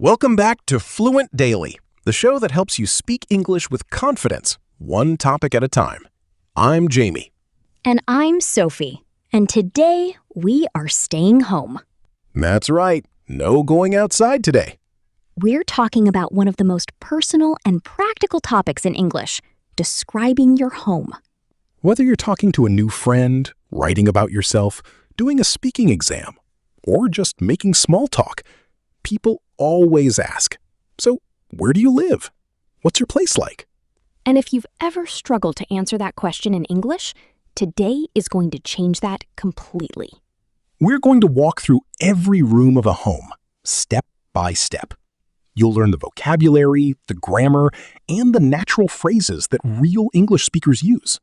Welcome back to FluentDaily, the show that helps you speak English with confidence, one topic at a time. I'm Jamie. And I'm Sophie. And today, we are staying home. That's right. No going outside today. We're talking about one of the most personal and practical topics in English, describing your home. Whether you're talking to a new friend, writing about yourself, doing a speaking exam, or just making small talk, people always ask, so where do you live? What's your place like? And if you've ever struggled to answer that question in English, today is going to change that completely. We're going to walk through every room of a home, step by step. You'll learn the vocabulary, the grammar, and the natural phrases that real English speakers use.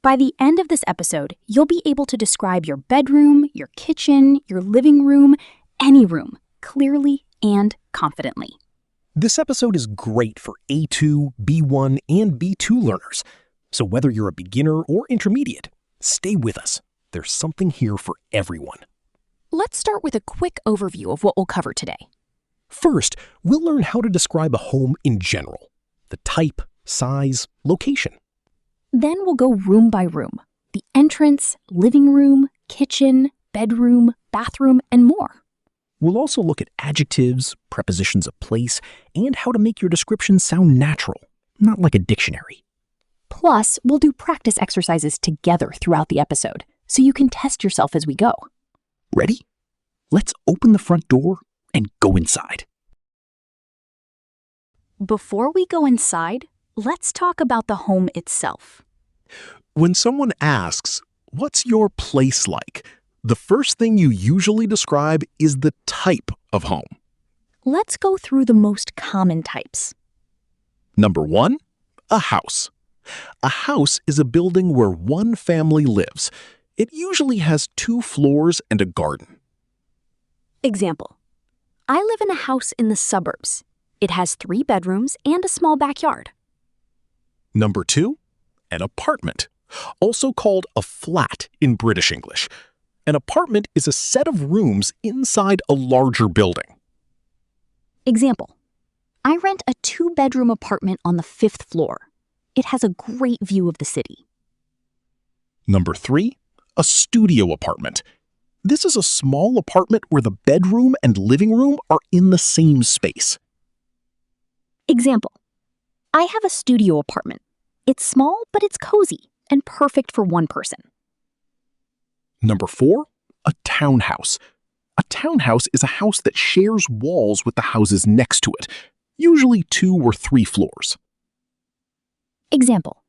By the end of this episode, you'll be able to describe your bedroom, your kitchen, your living room, any room, clearly and confidently. This episode is great for A2, B1, and B2 learners. So whether you're a beginner or intermediate, stay with us. There's something here for everyone. Let's start with a quick overview of what we'll cover today. First, we'll learn how to describe a home in general, the type, size, location. Then we'll go room by room, the entrance, living room, kitchen, bedroom, bathroom, and more. We'll also look at adjectives, prepositions of place, and how to make your description sound natural, not like a dictionary. Plus, we'll do practice exercises together throughout the episode, so you can test yourself as we go. Ready? Let's open the front door and go inside. Before we go inside, let's talk about the home itself. When someone asks, "What's your place like?" the first thing you usually describe is the type of home. Let's go through the most common types. Number 1, a house. A house is a building where one family lives. It usually has 2 floors and a garden. Example: I live in a house in the suburbs. It has 3 bedrooms and a small backyard. Number 2, an apartment, also called a flat in British English. An apartment is a set of rooms inside a larger building. Example: I rent a 2-bedroom apartment on the 5th floor. It has a great view of the city. Number 3, a studio apartment. This is a small apartment where the bedroom and living room are in the same space. Example: I have a studio apartment. It's small, but it's cozy and perfect for one person. Number 4, a townhouse. A townhouse is a house that shares walls with the houses next to it, usually 2 or 3 floors. Example: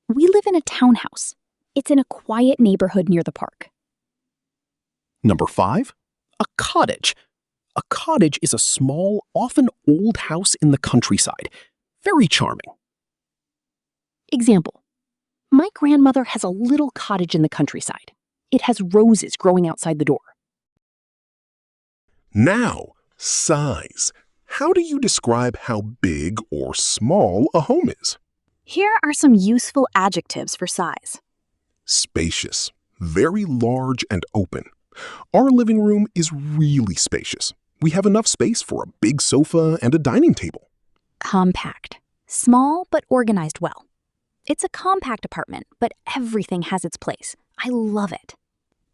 we live in a townhouse. It's in a quiet neighborhood near the park. Number 5, a cottage. A cottage is a small, often old house in the countryside. Very charming. Example: my grandmother has a little cottage in the countryside. It has roses growing outside the door. Now, size. How do you describe how big or small a home is? Here are some useful adjectives for size. Spacious, very large and open. Our living room is really spacious. We have enough space for a big sofa and a dining table. Compact, small but organized well. It's a compact apartment, but everything has its place. I love it.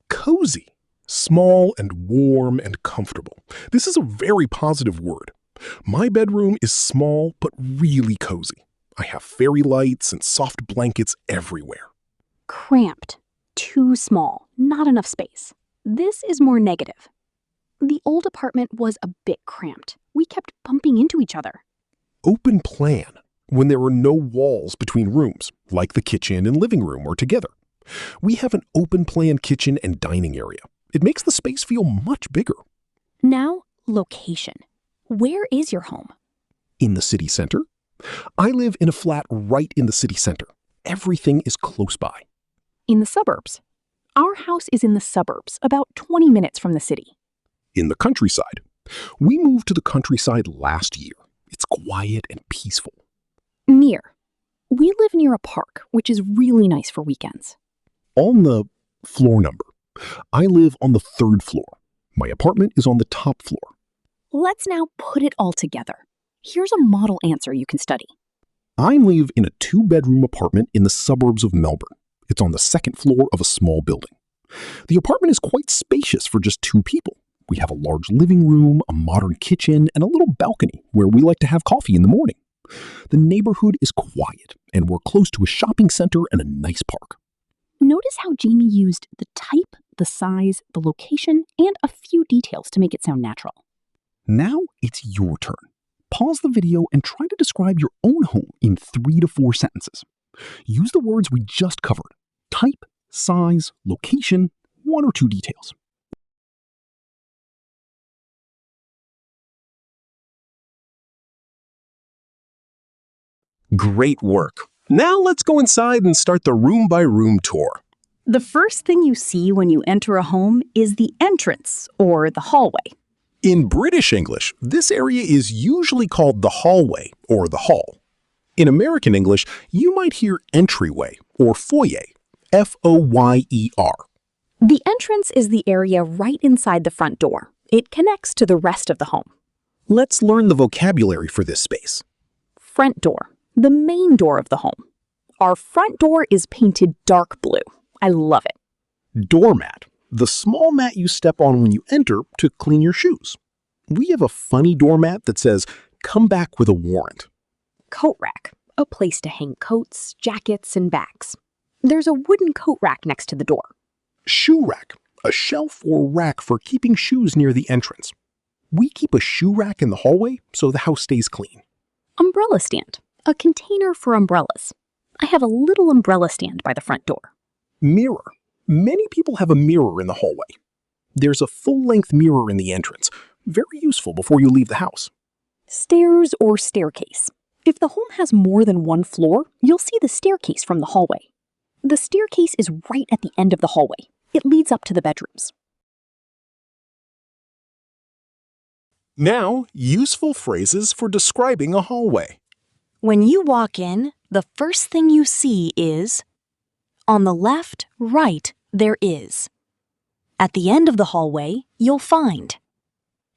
Cozy, small and warm and comfortable. This is a very positive word. My bedroom is small but really cozy. I have fairy lights and soft blankets everywhere. Cramped, too small, not enough space. This is more negative. The old apartment was a bit cramped. We kept bumping into each other. Open plan, when there are no walls between rooms, like the kitchen and living room are together. We have an open plan kitchen and dining area. It makes the space feel much bigger. Now, location. Where is your home? In the city center. I live in a flat right in the city center. Everything is close by. In the suburbs. Our house is in the suburbs, about 20 minutes from the city. In the countryside. We moved to the countryside last year. It's quiet and peaceful. Near. We live near a park, which is really nice for weekends. On the floor number. I live on the 3rd floor. My apartment is on the top floor. Let's now put it all together. Here's a model answer you can study. I live in a 2-bedroom apartment in the suburbs of Melbourne. It's on the 2nd floor of a small building. The apartment is quite spacious for just 2 people. We have a large living room, a modern kitchen, and a little balcony where we like to have coffee in the morning. The neighborhood is quiet, and we're close to a shopping center and a nice park. Notice how Jamie used the type, the size, the location, and a few details to make it sound natural. Now it's your turn. Pause the video and try to describe your own home in 3 to 4 sentences. Use the words we just covered: type, size, location, 1 or 2 details. Great work. Now let's go inside and start the room-by-room tour. The first thing you see when you enter a home is the entrance, or the hallway. In British English, this area is usually called the hallway or the hall. In American English, you might hear entryway or foyer, F-O-Y-E-R. The entrance is the area right inside the front door. It connects to the rest of the home. Let's learn the vocabulary for this space. Front door, the main door of the home. Our front door is painted dark blue. I love it. Doormat, the small mat you step on when you enter to clean your shoes. We have a funny doormat that says, "Come back with a warrant." Coat rack, a place to hang coats, jackets, and bags. There's a wooden coat rack next to the door. Shoe rack, a shelf or rack for keeping shoes near the entrance. We keep a shoe rack in the hallway so the house stays clean. Umbrella stand, a container for umbrellas. I have a little umbrella stand by the front door. Mirror. Many people have a mirror in the hallway. There's a full-length mirror in the entrance, very useful before you leave the house. Stairs or staircase. If the home has more than 1 floor, you'll see the staircase from the hallway. The staircase is right at the end of the hallway. It leads up to the bedrooms. Now, useful phrases for describing a hallway. When you walk in, the first thing you see is, on the left, right, there is. At the end of the hallway, you'll find.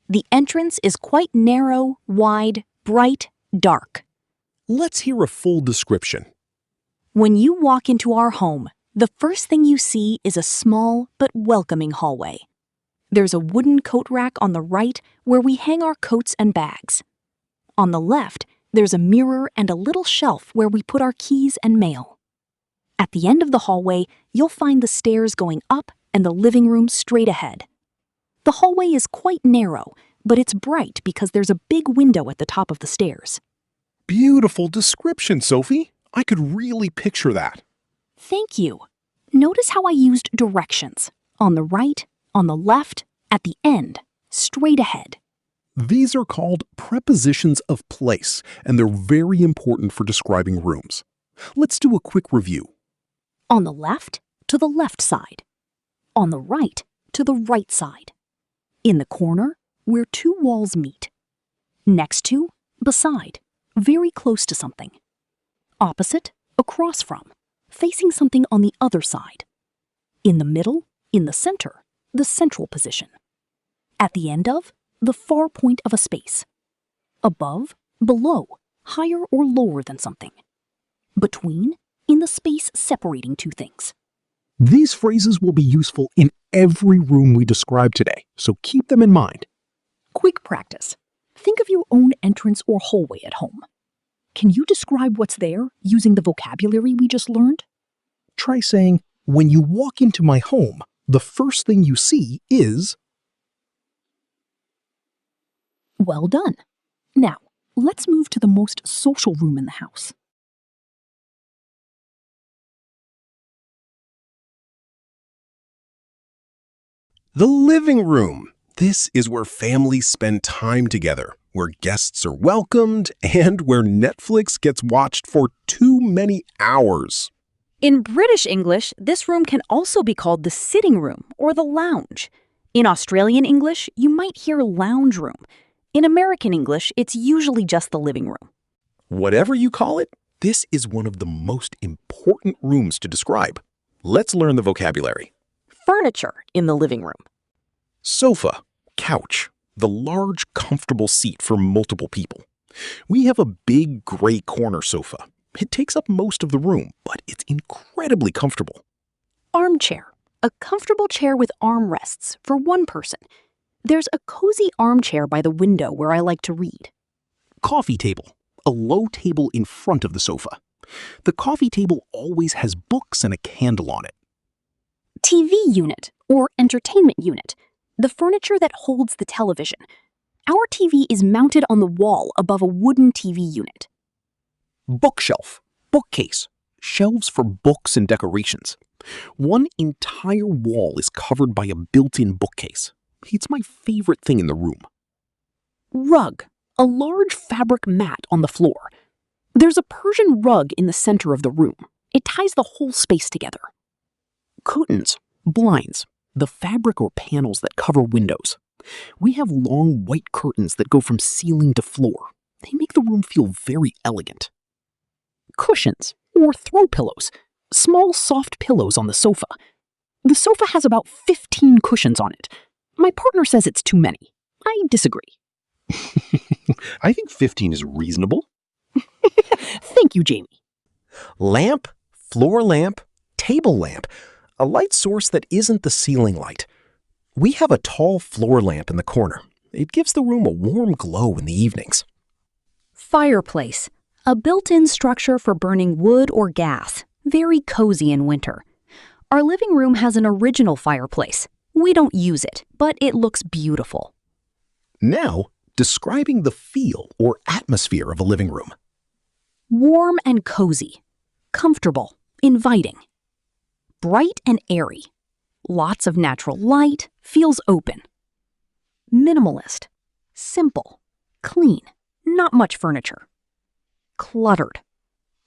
The entrance is quite narrow, wide, bright, dark. Let's hear a full description. When you walk into our home, the first thing you see is a small but welcoming hallway. There's a wooden coat rack on the right where we hang our coats and bags. On the left, there's a mirror and a little shelf where we put our keys and mail. At the end of the hallway, you'll find the stairs going up and the living room straight ahead. The hallway is quite narrow, but it's bright because there's a big window at the top of the stairs. Beautiful description, Sophie. I could really picture that. Thank you. Notice how I used directions. On the right, on the left, at the end, straight ahead. These are called prepositions of place, and they're very important for describing rooms. Let's do a quick review. On the left, to the left side. On the right, to the right side. In the corner, where 2 walls meet. Next to, beside, very close to something. Opposite, across from, facing something on the other side. In the middle, in the center, the central position. At the end of, the far point of a space. Above, below, higher or lower than something. Between, in the space separating 2 things. These phrases will be useful in every room we describe today, so keep them in mind. Quick practice. Think of your own entrance or hallway at home. Can you describe what's there using the vocabulary we just learned? Try saying, "When you walk into my home, the first thing you see is..." Well done. Now, let's move to the most social room in the house. The living room. This is where families spend time together, where guests are welcomed, and where Netflix gets watched for too many hours. In British English, this room can also be called the sitting room or the lounge. In Australian English, you might hear lounge room. In American English, it's usually just the living room. Whatever you call it, this is one of the most important rooms to describe. Let's learn the vocabulary. Furniture in the living room. Sofa, couch, The large, comfortable seat for multiple people. We have a big gray corner sofa. It takes up most of the room, but it's incredibly comfortable. Armchair, a comfortable chair with armrests for one person. There's a cozy armchair by the window where I like to read. Coffee table, a low table in front of the sofa. The coffee table always has books and a candle on it. TV unit, or entertainment unit, the furniture that holds the television. Our TV is mounted on the wall above a wooden TV unit. Bookshelf, bookcase, shelves for books and decorations. One entire wall is covered by a built-in bookcase. It's my favorite thing in the room. Rug, a large fabric mat on the floor. There's a Persian rug in the center of the room. It ties the whole space together. Curtains, blinds, the fabric or panels that cover windows. We have long white curtains that go from ceiling to floor. They make the room feel very elegant. Cushions, or throw pillows, small soft pillows on the sofa. The sofa has about 15 cushions on it. My partner says it's too many. I disagree. I think 15 is reasonable. Thank you, Jamie. Lamp, floor lamp, table lamp, a light source that isn't the ceiling light. We have a tall floor lamp in the corner. It gives the room a warm glow in the evenings. Fireplace, a built-in structure for burning wood or gas. Very cozy in winter. Our living room has an original fireplace. We don't use it, but it looks beautiful. Now, describing the feel or atmosphere of a living room. Warm and cozy. Comfortable, inviting. Bright and airy. Lots of natural light, feels open. Minimalist. Simple. Clean. Not much furniture. Cluttered.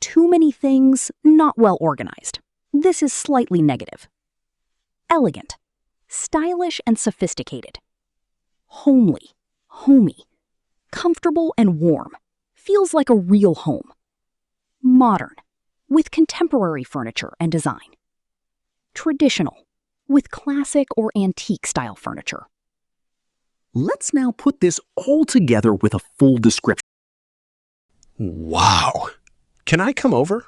Too many things, not well organized. This is slightly negative. Elegant. Stylish and sophisticated. Homely. Homey. Comfortable and warm. Feels like a real home. Modern. With contemporary furniture and design. Traditional. With classic or antique style furniture. Let's now put this all together with a full description. Wow! Can I come over?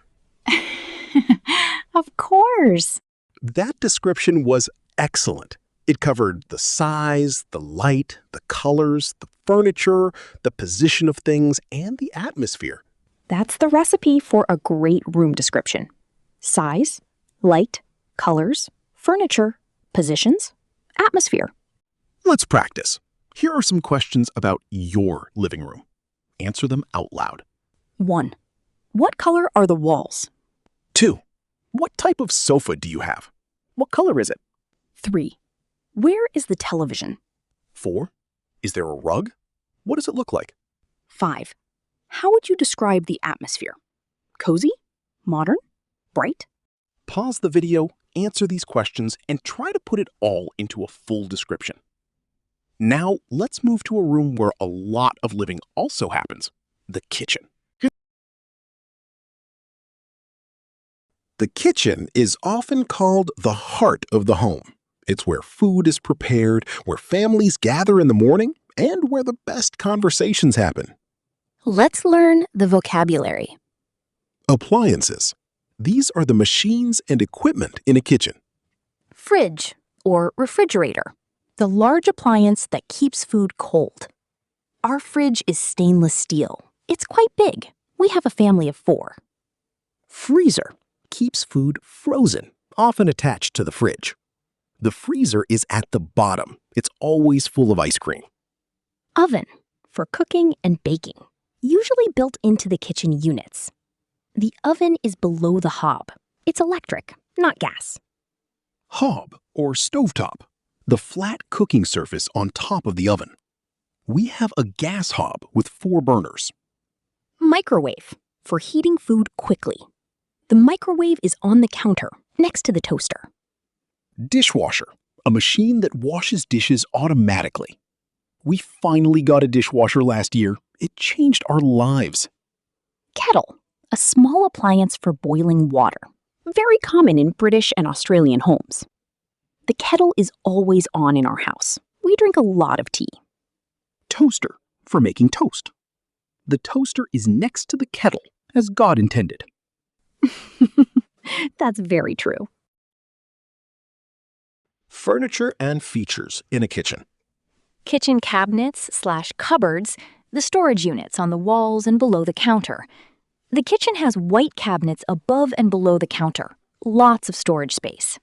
Of course. That description was excellent. It covered the size, the light, the colors, the furniture, the position of things, and the atmosphere. That's the recipe for a great room description. Size, light, colors, furniture, positions, atmosphere. Let's practice. Here are some questions about your living room. Answer them out loud. 1. What color are the walls? 2. What type of sofa do you have? What color is it? 3. Where is the television? 4. Is there a rug? What does it look like? 5. How would you describe the atmosphere? Cozy? Modern? Bright? Pause the video, answer these questions, and try to put it all into a full description. Now, let's move to a room where a lot of living also happens, the kitchen. The kitchen is often called the heart of the home. It's where food is prepared, where families gather in the morning, and where the best conversations happen. Let's learn the vocabulary. Appliances. These are the machines and equipment in a kitchen. Fridge, or refrigerator, the large appliance that keeps food cold. Our fridge is stainless steel. It's quite big. We have a family of 4. Freezer keeps food frozen, often attached to the fridge. The freezer is at the bottom. It's always full of ice cream. Oven, for cooking and baking, usually built into the kitchen units. The oven is below the hob. It's electric, not gas. Hob, or stovetop, the flat cooking surface on top of the oven. We have a gas hob with 4 burners. Microwave, for heating food quickly. The microwave is on the counter, next to the toaster. Dishwasher, a machine that washes dishes automatically. We finally got a dishwasher last year. It changed our lives. Kettle, a small appliance for boiling water. Very common in British and Australian homes. The kettle is always on in our house. We drink a lot of tea. toaster for making toast. The toaster is next to the kettle, as God intended. That's very true. Furniture and features in a kitchen. Kitchen cabinets/cupboards, the storage units on the walls and below the counter. The kitchen has white cabinets above and below the counter. Lots of storage space.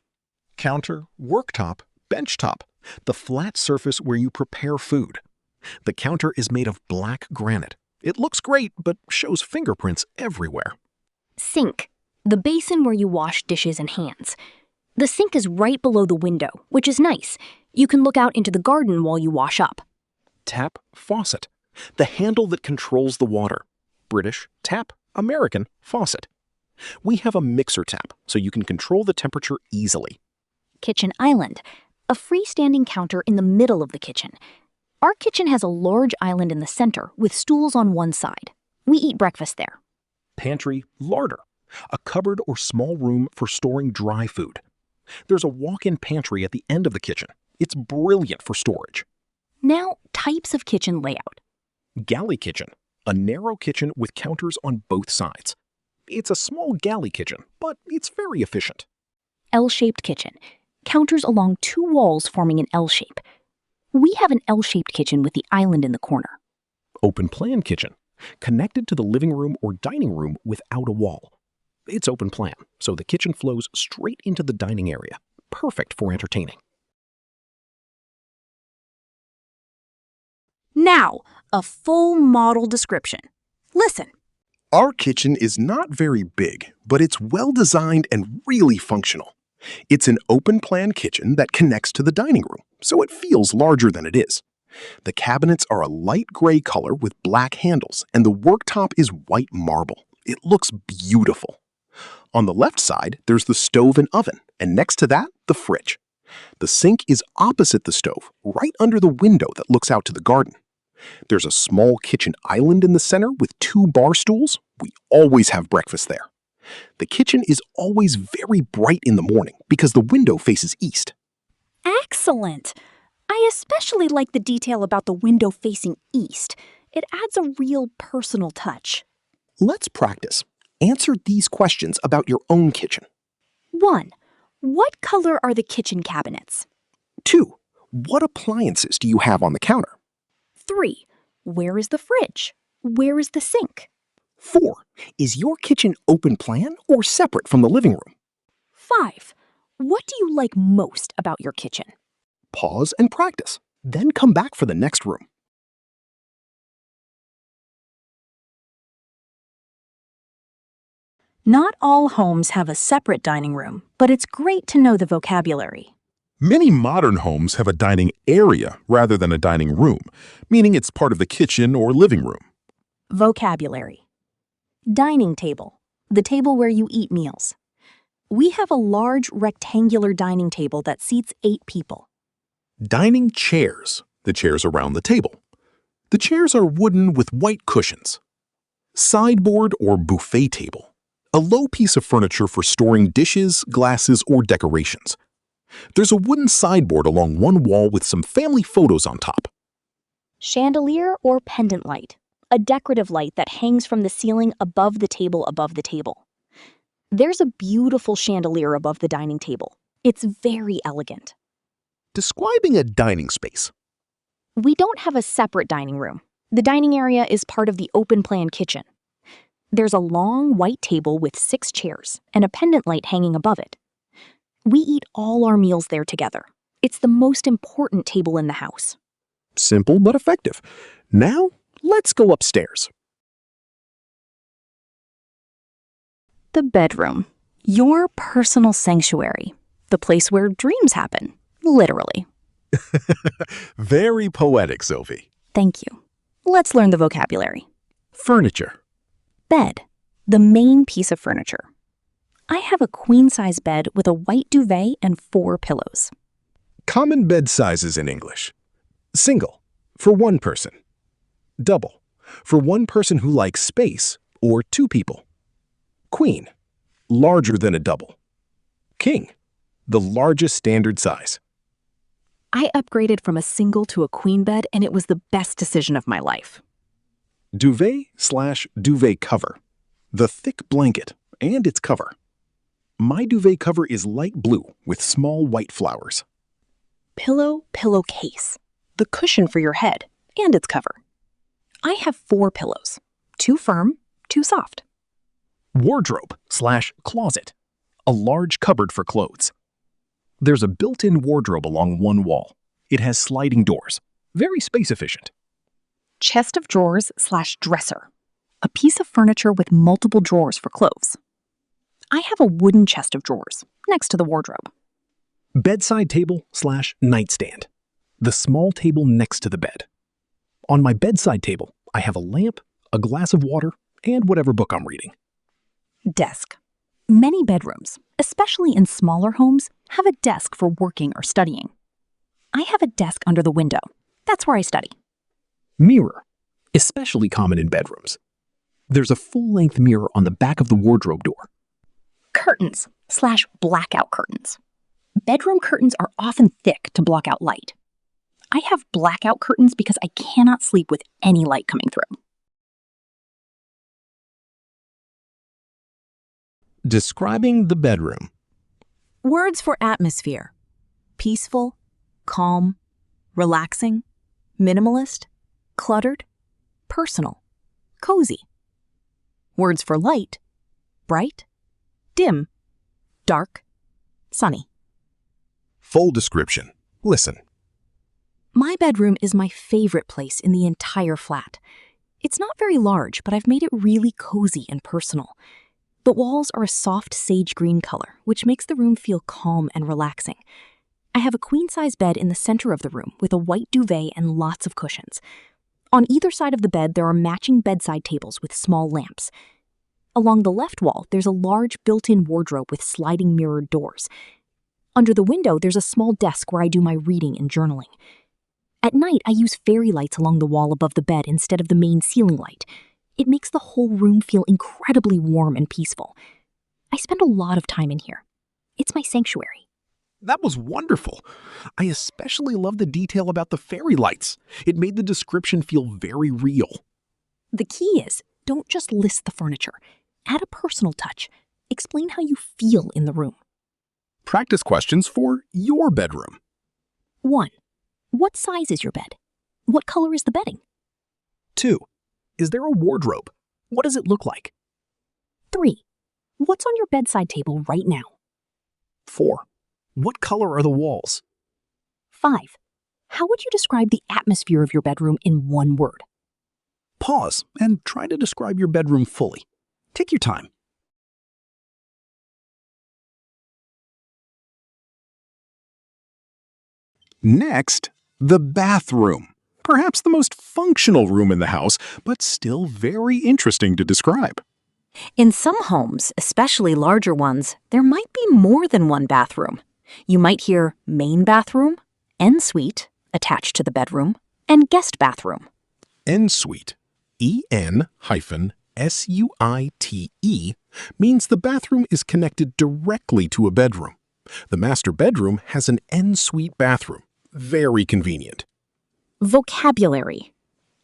Counter, worktop, benchtop, the flat surface where you prepare food. The counter is made of black granite. It looks great, but shows fingerprints everywhere. Sink, the basin where you wash dishes and hands. The sink is right below the window, which is nice. You can look out into the garden while you wash up. Tap, faucet, the handle that controls the water. British, tap, American, faucet. We have a mixer tap, so you can control the temperature easily. Kitchen island, a freestanding counter in the middle of the kitchen. Our kitchen has a large island in the center with stools on one side. We eat breakfast there. Pantry, larder, a cupboard or small room for storing dry food. There's a walk-in pantry at the end of the kitchen. It's brilliant for storage. Now, types of kitchen layout. Galley kitchen, a narrow kitchen with counters on both sides. It's a small galley kitchen, but it's very efficient. L-shaped kitchen, counters along two walls forming an L shape. We have an L-shaped kitchen with the island in the corner. Open plan kitchen, connected to the living room or dining room without a wall. It's open plan, so the kitchen flows straight into the dining area. Perfect for entertaining. Now, a full model description. Listen. Our kitchen is not very big, but it's well designed and really functional. It's an open plan kitchen that connects to the dining room, so it feels larger than it is. The cabinets are a light gray color with black handles, and the worktop is white marble. It looks beautiful. On the left side, there's the stove and oven, and next to that, the fridge. The sink is opposite the stove, right under the window that looks out to the garden. There's a small kitchen island in the center with two bar stools. We always have breakfast there. The kitchen is always very bright in the morning because the window faces east. Excellent! I especially like the detail about the window facing east. It adds a real personal touch. Let's practice. Answer these questions about your own kitchen. 1. What color are the kitchen cabinets? 2. What appliances do you have on the counter? 3. Where is the fridge? Where is the sink? 4. Is your kitchen open plan or separate from the living room? 5. What do you like most about your kitchen? Pause and practice. Then come back for the next room. Not all homes have a separate dining room, but it's great to know the vocabulary. Many modern homes have a dining area rather than a dining room, meaning it's part of the kitchen or living room. Vocabulary. Dining table, the table where you eat meals. We have a large rectangular dining table that seats 8 people. Dining chairs, the chairs around the table. The chairs are wooden with white cushions. Sideboard or buffet table, a low piece of furniture for storing dishes, glasses, or decorations. There's a wooden sideboard along one wall with some family photos on top. Chandelier or pendant light, a decorative light that hangs from the ceiling above the table above the table. There's a beautiful chandelier above the dining table. It's very elegant. Describing a dining space. We don't have a separate dining room. The dining area is part of the open plan kitchen. There's a long white table with 6 chairs and a pendant light hanging above it. We eat all our meals there together. It's the most important table in the house. Simple but effective. Now, let's go upstairs. The bedroom. Your personal sanctuary. The place where dreams happen. Literally. Very poetic, Sophie. Thank you. Let's learn the vocabulary. Furniture. Bed. The main piece of furniture. I have a queen-size bed with a white duvet and 4 pillows. Common bed sizes in English. Single, for one person. Double, for one person who likes space or 2 people. Queen, larger than a double. King, the largest standard size. I upgraded from a single to a queen bed, and it was the best decision of my life. Duvet/duvet cover. The thick blanket and its cover. My duvet cover is light blue with small white flowers. Pillowcase. The cushion for your head and its cover. I have 4 pillows. 2 firm, 2 soft. Wardrobe/closet. A large cupboard for clothes. There's a built-in wardrobe along one wall. It has sliding doors. Very space efficient. Chest of drawers/dresser. A piece of furniture with multiple drawers for clothes. I have a wooden chest of drawers next to the wardrobe. Bedside table/nightstand. The small table next to the bed. On my bedside table, I have a lamp, a glass of water, and whatever book I'm reading. Desk. Many bedrooms, especially in smaller homes, have a desk for working or studying. I have a desk under the window. That's where I study. Mirror. Especially common in bedrooms. There's a full-length mirror on the back of the wardrobe door. Curtains/blackout curtains. Bedroom curtains are often thick to block out light. I have blackout curtains because I cannot sleep with any light coming through. Describing the bedroom. Words for atmosphere: peaceful, calm, relaxing, minimalist, cluttered, personal, cozy. Words for light: bright, dim, dark, sunny. Full description. Listen. My bedroom is my favorite place in the entire flat. It's not very large, but I've made it really cozy and personal. The walls are a soft sage green color, which makes the room feel calm and relaxing. I have a queen-size bed in the center of the room with a white duvet and lots of cushions. On either side of the bed, there are matching bedside tables with small lamps. Along the left wall, there's a large built-in wardrobe with sliding mirrored doors. Under the window, there's a small desk where I do my reading and journaling. At night, I use fairy lights along the wall above the bed instead of the main ceiling light. It makes the whole room feel incredibly warm and peaceful. I spend a lot of time in here. It's my sanctuary. That was wonderful. I especially love the detail about the fairy lights. It made the description feel very real. The key is, don't just list the furniture. Add a personal touch. Explain how you feel in the room. Practice questions for your bedroom. 1. What size is your bed? What color is the bedding? 2. Is there a wardrobe? What does it look like? 3. What's on your bedside table right now? 4. What color are the walls? 5. How would you describe the atmosphere of your bedroom in one word? Pause and try to describe your bedroom fully. Take your time. Next, the bathroom. Perhaps the most functional room in the house, but still very interesting to describe. In some homes, especially larger ones, there might be more than one bathroom. You might hear main bathroom, ensuite, attached to the bedroom, and guest bathroom. Ensuite, EN-SUITE, means the bathroom is connected directly to a bedroom. The master bedroom has an ensuite bathroom. Very convenient. Vocabulary.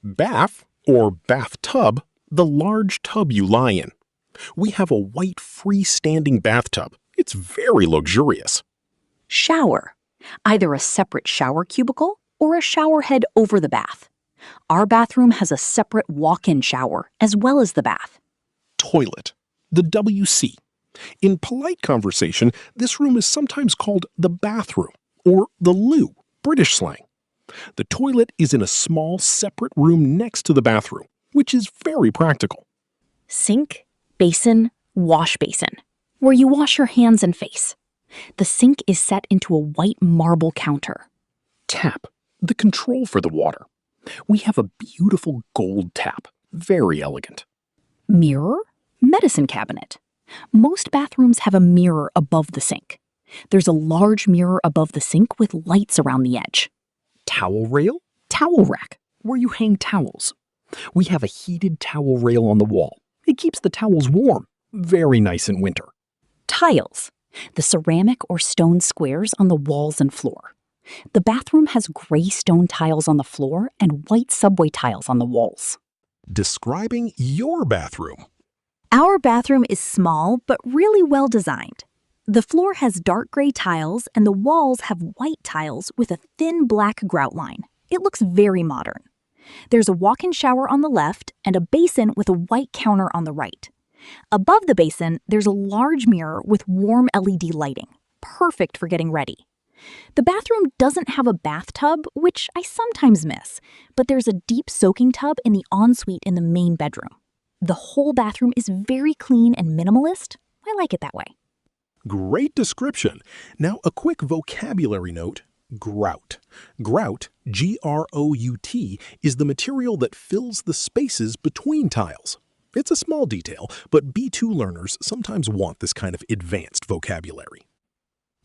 Bath, or bathtub, the large tub you lie in. We have a white freestanding bathtub. It's very luxurious. Shower. Either a separate shower cubicle or a shower head over the bath. Our bathroom has a separate walk-in shower as well as the bath. Toilet, the WC. In polite conversation, this room is sometimes called the bathroom or the loo, British slang. The toilet is in a small separate room next to the bathroom, which is very practical. Sink, basin, wash basin, where you wash your hands and face. The sink is set into a white marble counter. Tap, the control for the water. We have a beautiful gold tap, very elegant. Mirror, medicine cabinet. Most bathrooms have a mirror above the sink. There's a large mirror above the sink with lights around the edge. Towel rail, towel rack, where you hang towels. We have a heated towel rail on the wall. It keeps the towels warm. Very nice in winter. Tiles, the ceramic or stone squares on the walls and floor. The bathroom has gray stone tiles on the floor and white subway tiles on the walls. Describing your bathroom. Our bathroom is small but really well designed. The floor has dark gray tiles and the walls have white tiles with a thin black grout line. It looks very modern. There's a walk-in shower on the left and a basin with a white counter on the right. Above the basin, there's a large mirror with warm LED lighting, perfect for getting ready. The bathroom doesn't have a bathtub, which I sometimes miss, but there's a deep soaking tub in the ensuite in the main bedroom. The whole bathroom is very clean and minimalist. I like it that way. Great description. Now a quick vocabulary note. Grout. Grout, G-R-O-U-T, is the material that fills the spaces between tiles. It's a small detail, but B2 learners sometimes want this kind of advanced vocabulary.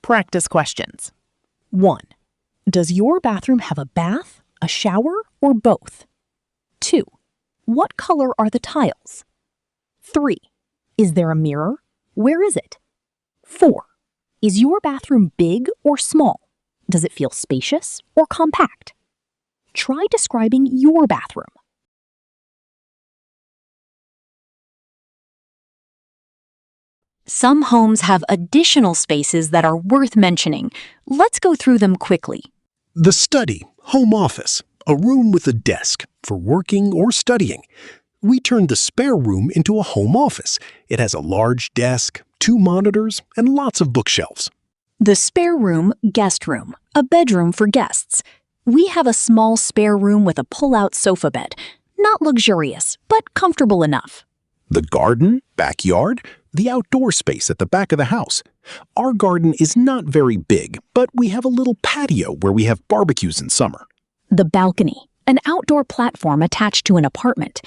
Practice questions. 1. Does your bathroom have a bath, a shower, or both? 2. What color are the tiles? 3. Is there a mirror? Where is it? 4. Is your bathroom big or small? Does it feel spacious or compact? Try describing your bathroom. Some homes have additional spaces that are worth mentioning. Let's go through them quickly. The study, home office, a room with a desk for working or studying. We turned the spare room into a home office. It has a large desk, 2 monitors, and lots of bookshelves. The spare room, guest room, a bedroom for guests. We have a small spare room with a pull-out sofa bed. Not luxurious, but comfortable enough. The garden, backyard, the outdoor space at the back of the house. Our garden is not very big, but we have a little patio where we have barbecues in summer. The balcony, an outdoor platform attached to an apartment.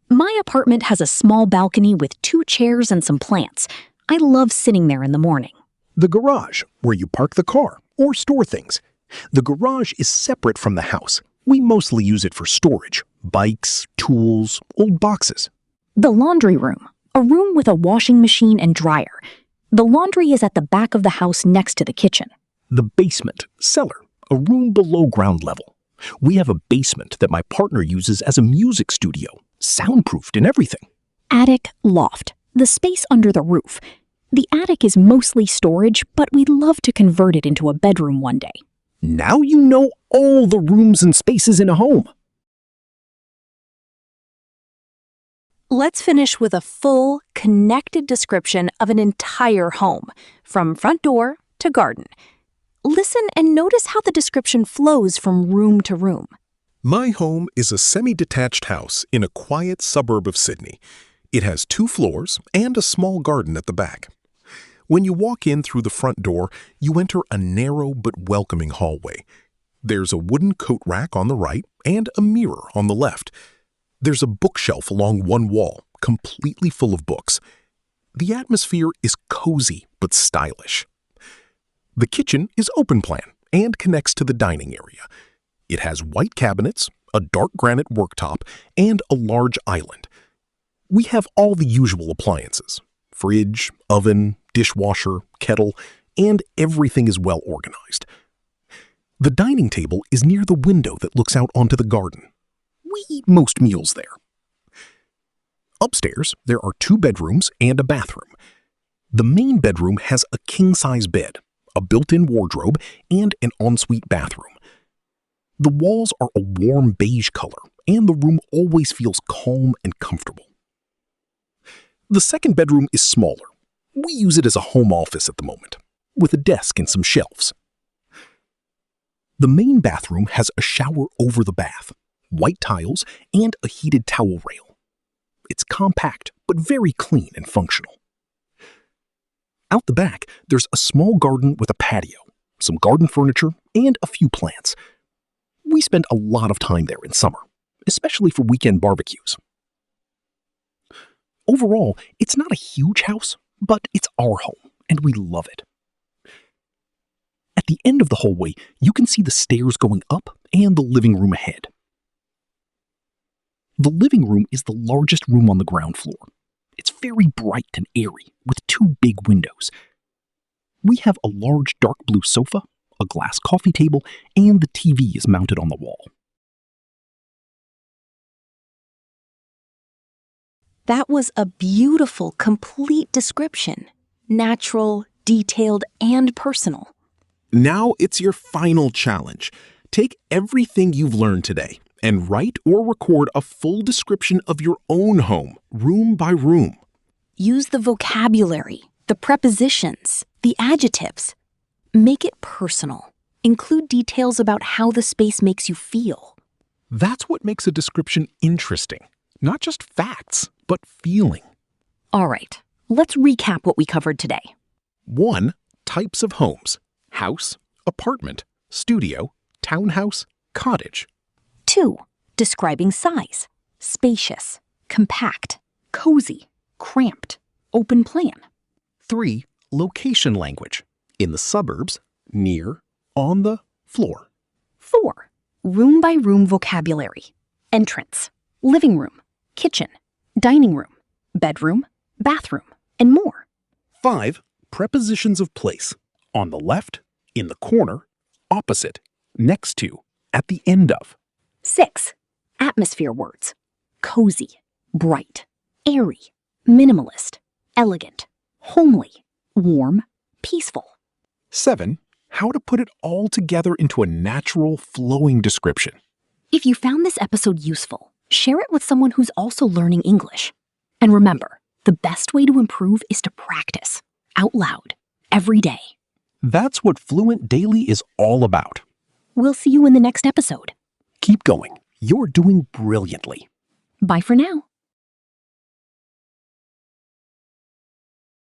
My apartment has a small balcony with 2 chairs and some plants. I love sitting there in the morning. The garage, where you park the car or store things. The garage is separate from the house. We mostly use it for storage, bikes, tools, old boxes. The laundry room, a room with a washing machine and dryer. The laundry is at the back of the house next to the kitchen. The basement, cellar, a room below ground level. We have a basement that my partner uses as a music studio, soundproofed and everything. Attic, loft, the space under the roof. The attic is mostly storage, but we'd love to convert it into a bedroom one day. Now you know all the rooms and spaces in a home. Let's finish with a full, connected description of an entire home, from front door to garden. Listen and notice how the description flows from room to room. My home is a semi-detached house in a quiet suburb of Sydney. It has 2 floors and a small garden at the back. When you walk in through the front door, you enter a narrow but welcoming hallway. There's a wooden coat rack on the right and a mirror on the left. There's a bookshelf along one wall, completely full of books. The atmosphere is cozy but stylish. The kitchen is open plan and connects to the dining area. It has white cabinets, a dark granite worktop, and a large island. We have all the usual appliances: fridge, oven, dishwasher, kettle, and everything is well organized. The dining table is near the window that looks out onto the garden. We eat most meals there. Upstairs, there are 2 bedrooms and a bathroom. The main bedroom has a king-size bed, a built-in wardrobe, and an ensuite bathroom. The walls are a warm beige color, and the room always feels calm and comfortable. The second bedroom is smaller. We use it as a home office at the moment, with a desk and some shelves. The main bathroom has a shower over the bath, white tiles, and a heated towel rail. It's compact, but very clean and functional. Out the back, there's a small garden with a patio, some garden furniture, and a few plants. We spend a lot of time there in summer, especially for weekend barbecues. Overall, it's not a huge house, but it's our home, and we love it. At the end of the hallway, you can see the stairs going up and the living room ahead. The living room is the largest room on the ground floor. It's very bright and airy, with 2 big windows. We have a large dark blue sofa, a glass coffee table, and the TV is mounted on the wall. That was a beautiful, complete description. Natural, detailed, and personal. Now it's your final challenge. Take everything you've learned today and write or record a full description of your own home, room by room. Use the vocabulary, the prepositions, the adjectives. Make it personal. Include details about how the space makes you feel. That's what makes a description interesting. Not just facts, but feeling. All right, let's recap what we covered today. 1. Types of homes: house, apartment, studio, townhouse, cottage. 2. Describing size: spacious, compact, cozy, cramped, open plan. 3. Location language. In the suburbs, Near, on the floor. 4. Room-by-room vocabulary: entrance, living room, kitchen, dining room, bedroom, bathroom, and more. 5. Prepositions of place: on the left, in the corner, opposite, next to, at the end of. 6. Atmosphere words: cozy, bright, airy, minimalist, elegant, homely, warm, peaceful. 7. How to put it all together into a natural, flowing description. If you found this episode useful, share it with someone who's also learning English. And remember, the best way to improve is to practice, out loud, every day. That's what FluentDaily is all about. We'll see you in the next episode. Keep going. You're doing brilliantly. Bye for now.